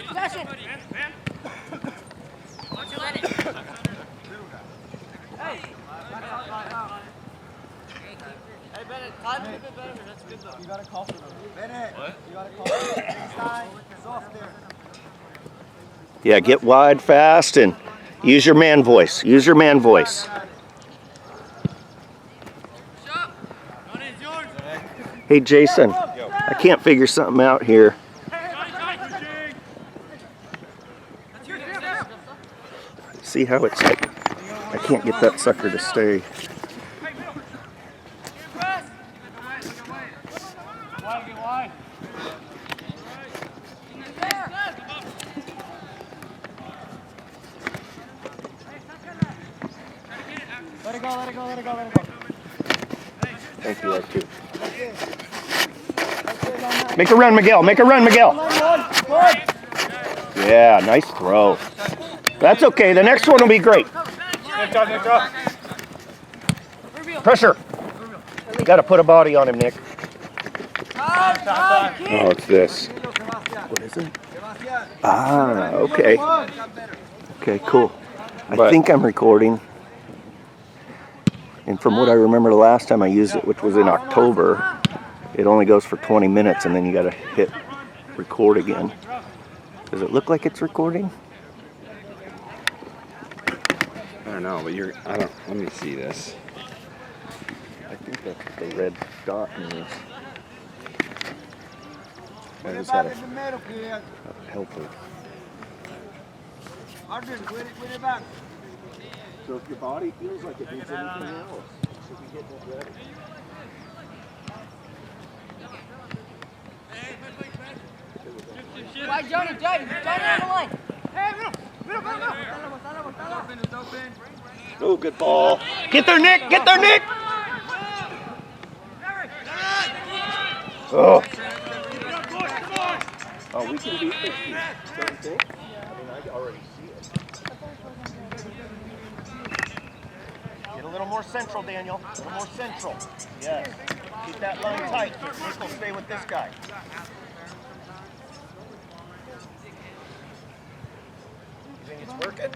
Hey, Bennett, time's a bit better. That's good, though. You got to call for them. Bennett. What? You got to call for them. Inside. Soft there. Yeah, get wide fast and use your man voice. Use your man voice. Hey, Jason, I can't figure something out here. See how it's like, I can't get that sucker to stay. Let it go, let it go, let it go, let it go. Thank you, R2. Make a run, Miguel. Make a run, Miguel. Yeah, nice throw. That's okay. The next one will be great. Pressure. Got to put a body on him, Nick. Oh, it's this. What is it? Ah, okay. Okay, cool. I think I'm recording. And from what I remember the last time I used it, which was in October, it only goes for 20 minutes and then you got to hit record again. Does it look like it's recording? I don't know, but let me see this. I think that's the red dot means. I just back had in the middle, kid. a helper. Arjun, win it back. So if your body feels like it needs anything else, you should be getting it ready. Why, Johnny, on the line. Hey, middle. Oh, good ball. Get there, Nick. Get there, Nick. Oh. Oh, we can beat this team. Don't you think? I mean, I already see it. Get a little more central, Daniel. A little more central. Yes. Keep that line tight. Nick will stay with this guy. You think it's working?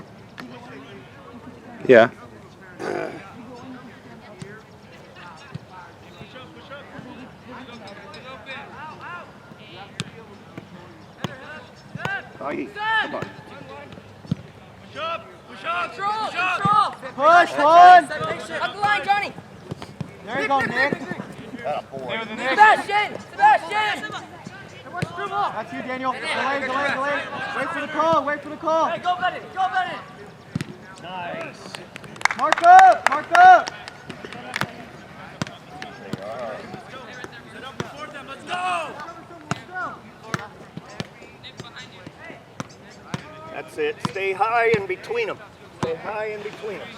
Yeah. Come on. Control. Push, one. Up the line, Johnny. There you go, Nick. Sebastian. That's you, Daniel. Delay. Wait for the call. Hey, go, Bennett. Nice. Mark up. Let's go. That's it. Stay high in between them. Stay high in between them.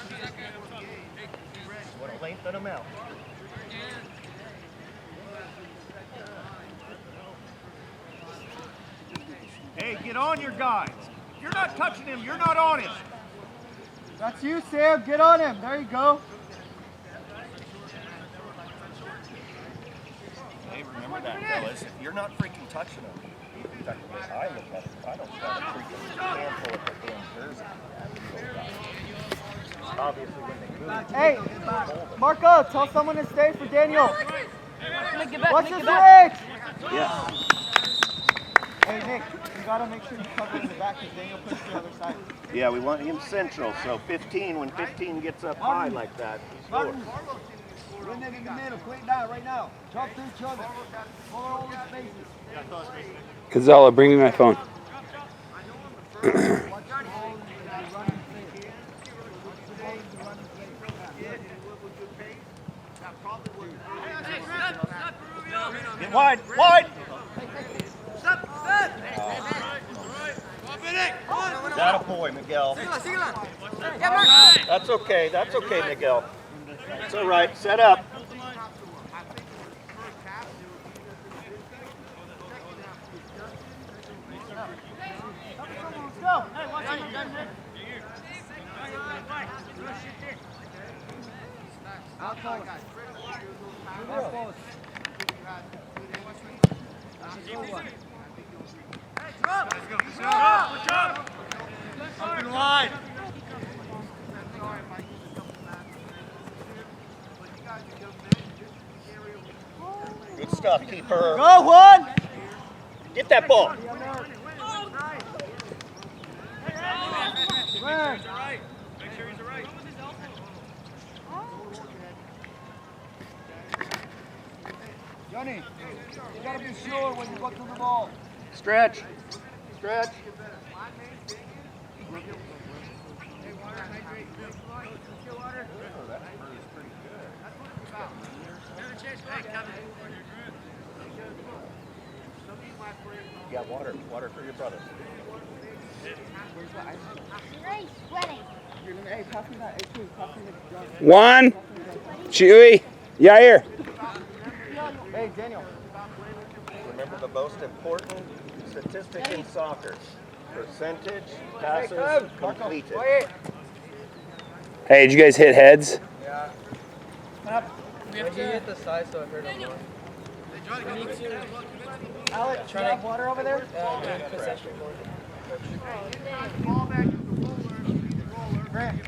Want to lengthen them out. Hey, get on your guys. If you're not touching him, you're not on him. That's you, Sam. Get on him. There you go. Hey, remember that, fellas. If you're not freaking touching him, in fact, the way I look at it, I don't got a freaking handful of the damn jersey. Obviously, when they move. Hey, Marco, tell someone to stay for Daniel. What's his Nick, switch? Yeah. Hey, Nick, you got to make sure you cover in the back because Daniel pushes the other side. Yeah, we want him central. So 15, when 15 gets up high like that, he scores. Run that in the middle. Play it down right now. Jump through each other. Follow all the spaces. Gonzalo, bring me my phone. Get wide. That a boy, Miguel. That's okay, Miguel. It's all right. Set up. Up and wide. Good stuff, keeper. Go, Juan! Get that ball. Where? Johnny, you gotta be sure when you go to the ball. Stretch. Stretch. You got water. Water for your brother. Ray, sweating. One. Chewy. Yair. Hey, Daniel. Remember the most important statistic in soccer. Percentage passes completed. Hey, did you guys hit heads? We have to hit the side so I heard him more. We need to Alex, do you have water over there? do possession more. Grant.